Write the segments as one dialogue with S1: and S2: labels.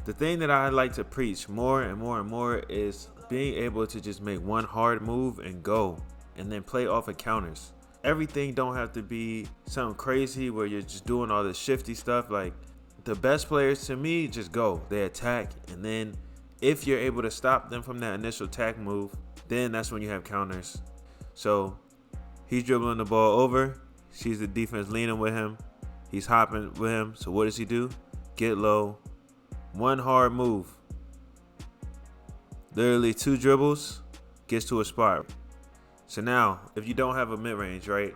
S1: The thing that I like to preach more and more and more is being able to just make one hard move and go, and then play off of counters. Everything don't have to be something crazy where you're just doing all this shifty stuff. Like, the best players to me just go. They attack, and then if you're able to stop them from that initial attack move, then that's when you have counters. So he's dribbling the ball over. Sees the defense leaning with him. He's hopping with him. So what does he do? Get low. One hard move. Literally 2 dribbles. Gets to a spot. So now, if you don't have a mid-range, right,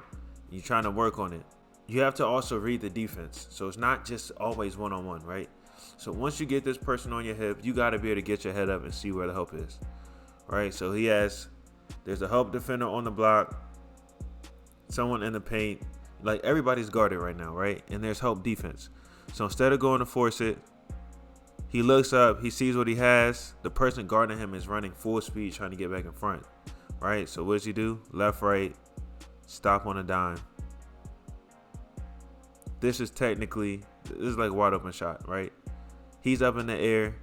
S1: you're trying to work on it, you have to also read the defense. So it's not just always one-on-one, right? So once you get this person on your hip, you got to be able to get your head up and see where the help is, right? So there's a help defender on the block, someone in the paint. Like, everybody's guarded right now, right? And there's help defense. So instead of going to force it, he looks up, he sees what he has. The person guarding him is running full speed trying to get back in front, right? So what does he do? Left, right, stop on a dime. This is like a wide open shot, right? He's up in the air,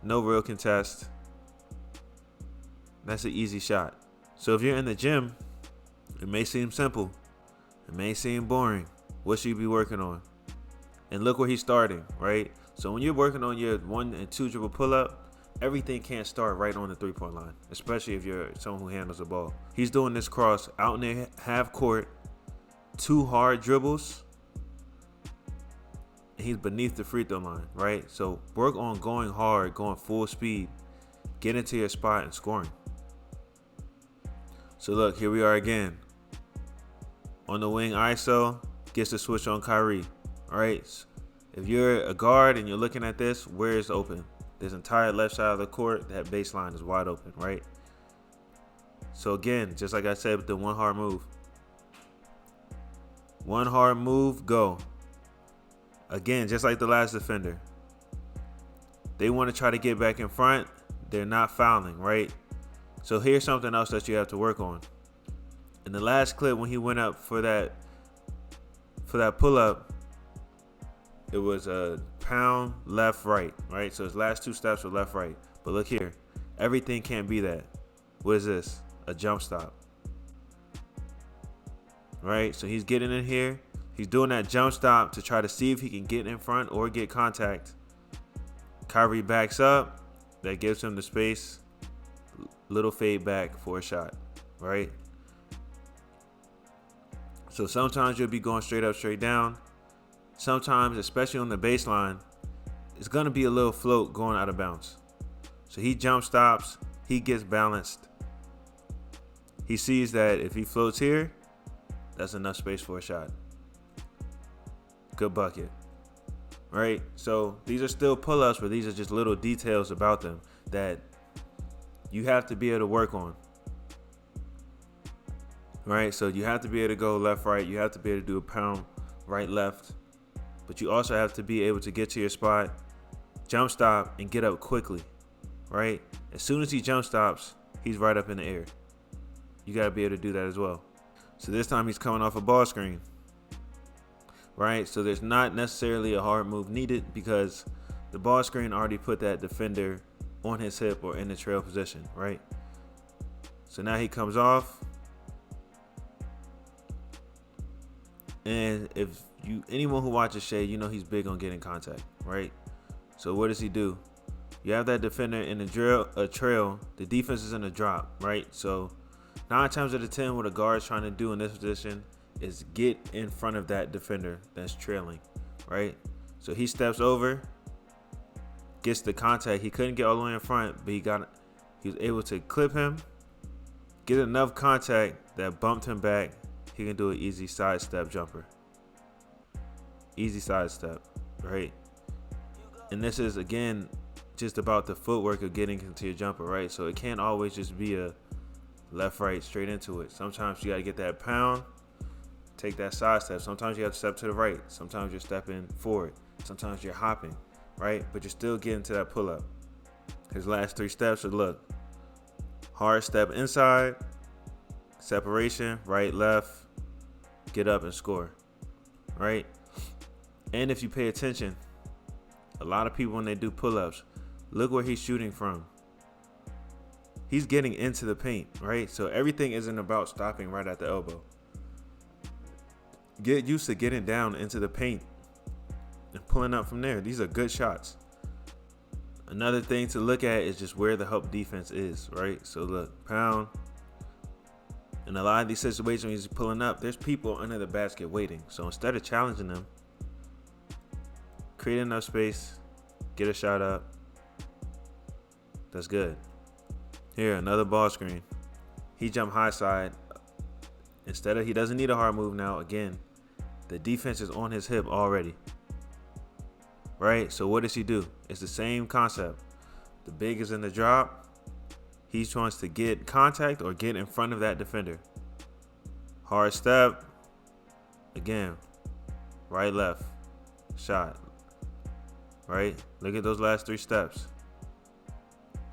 S1: no real contest. That's an easy shot. So if you're in the gym, it may seem simple. It may seem boring. What should you be working on? And look where he's starting, right? So when you're working on your 1 and 2 dribble pull up, everything can't start right on the 3-point line, especially if you're someone who handles the ball. He's doing this cross out in the half court, 2 hard dribbles, and he's beneath the free throw line, right? So work on going hard, going full speed, get into your spot and scoring. So look, here we are again. On the wing ISO, gets the switch on Kyrie, all right? If you're a guard and you're looking at this, where is open? This entire left side of the court, that baseline is wide open, right? So again, just like I said with the one hard move. One hard move, go. Again, just like the last defender. They want to try to get back in front. They're not fouling, right? So here's something else that you have to work on. In the last clip, when he went up for that pull-up, it was a pound left, right? So his last 2 steps were left, right. But look here. Everything can't be that. What is this? A jump stop. Right? So he's getting in here. He's doing that jump stop to try to see if he can get in front or get contact. Kyrie backs up. That gives him the space. Little fade back for a shot. Right? So sometimes you'll be going straight up, straight down. Sometimes, especially on the baseline, it's going to be a little float going out of bounds. So he jump stops. He gets balanced. He sees that if he floats here, that's enough space for a shot. Good bucket. Right? So these are still pull-ups, but these are just little details about them that you have to be able to work on. Right? So you have to be able to go left, right. You have to be able to do a pound right, left. But you also have to be able to get to your spot, jump stop, and get up quickly. Right? As soon as he jump stops, he's right up in the air. You got to be able to do that as well. So this time he's coming off a ball screen. Right? So there's not necessarily a hard move needed because the ball screen already put that defender on his hip or in the trail position. Right? So now he comes off. And if anyone who watches Shai, you know he's big on getting contact, right? So what does he do? You have that defender in a trail. The defense is in a drop, right? So 9 times out of 10, what a guard's trying to do in this position is get in front of that defender that's trailing, right? So he steps over, gets the contact. He couldn't get all the way in front, but he was able to clip him, get enough contact that bumped him back. He can do an easy sidestep jumper. Easy sidestep, right? And this is, again, just about the footwork of getting into your jumper, right? So it can't always just be a left, right, straight into it. Sometimes you got to get that pound, take that sidestep. Sometimes you have to step to the right. Sometimes you're stepping forward. Sometimes you're hopping, right? But you're still getting to that pull-up. His last 3 steps are, look, hard step inside, separation, right, left, get up and score, right? And if you pay attention, A lot of people, when they do pull-ups, look where he's shooting from. He's getting into the paint, right? So everything isn't about stopping right at the elbow. Get used to getting down into the paint and pulling up from there. These are good shots. Another thing to look at is just where the help defense is, right? So look, pound. In a lot of these situations when he's pulling up, there's people under the basket waiting. So instead of challenging them, create enough space, get a shot up. That's good. Here, another ball screen. He jumped high side. He doesn't need a hard move now. Again, the defense is on his hip already. Right? So what does he do? It's the same concept. The big is in the drop. He wants to get contact or get in front of that defender. Hard step. Again, right, left, shot. Right? Look at those last 3 steps.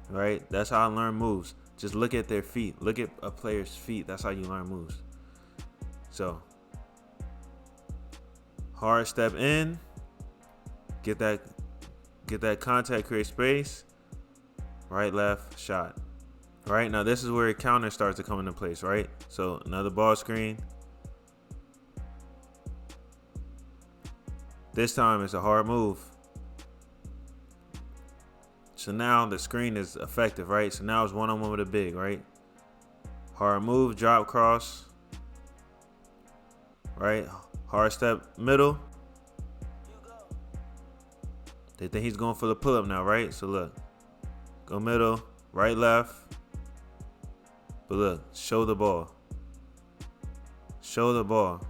S1: Right? That's how I learn moves. Just look at their feet. Look at a player's feet. That's how you learn moves. So, hard step in. Get that contact, create space. Right, left, shot. Right? Now this is where a counter starts to come into place, right? So another ball screen. This time it's a hard move. So now the screen is effective, right? So now it's one-on-one with a big, right? Hard move, drop cross. Right? Hard step middle. They think he's going for the pull-up now, right? So look. Go middle, right, left. But look, show the ball. Show the ball.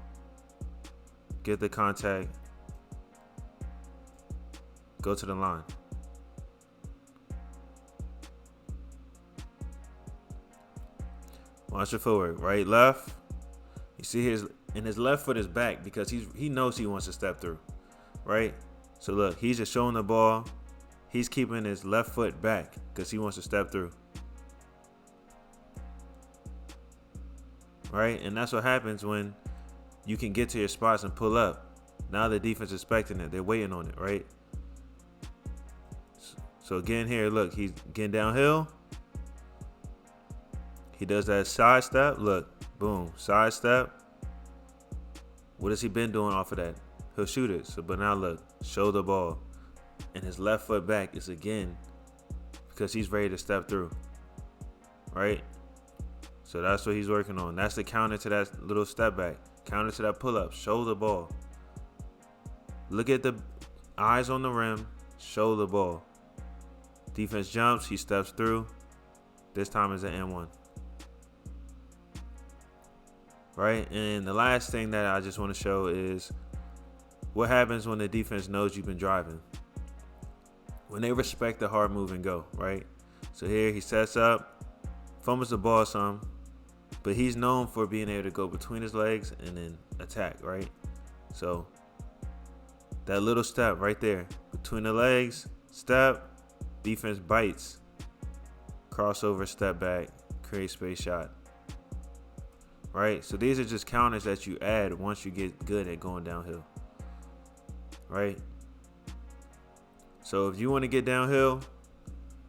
S1: Get the contact. Go to the line. Watch your footwork. Right, left. You see his left foot is back because he knows he wants to step through. Right? So look, he's just showing the ball. He's keeping his left foot back because he wants to step through. Right? And that's what happens when you can get to your spots and pull up. Now the defense is expecting it. They're waiting on it, right? So again here, look, he's getting downhill. He does that side step. Look, boom, side step. What has he been doing off of that? He'll shoot it. So, but now look, show the ball. And his left foot back is again because he's ready to step through. Right? So that's what he's working on. That's the counter to that little step back. Counter to that pull up. Show the ball. Look at the eyes on the rim. Show the ball. Defense jumps. He steps through. This time is an N1. Right? And the last thing that I just want to show is what happens when the defense knows you've been driving. When they respect the hard move and go, right? So here he sets up, fumbles the ball some, but he's known for being able to go between his legs and then attack, right? So that little step right there, between the legs, step, defense bites, crossover, step back, create space, shot. Right? So these are just counters that you add once you get good at going downhill. Right? So if you want to get downhill,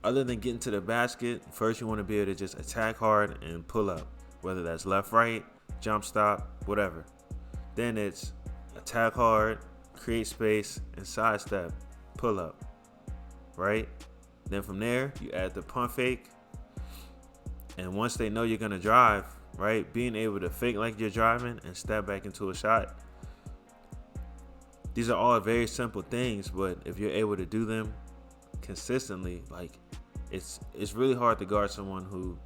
S1: other than getting to the basket, first you want to be able to just attack hard and pull up, whether that's left, right, jump stop, whatever. Then it's attack hard, create space, and sidestep, pull up, right? Then from there, you add the pump fake. And once they know you're going to drive, right, being able to fake like you're driving and step back into a shot. These are all very simple things, but if you're able to do them consistently, like it's really hard to guard someone who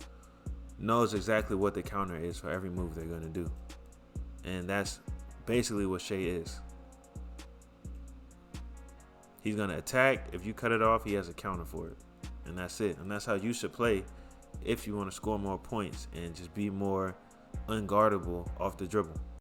S1: knows exactly what the counter is for every move they're going to do. And that's basically what Shai is. He's going to attack. If you cut it off, he has a counter for it. And that's it. And that's how you should play if you want to score more points and just be more unguardable off the dribble.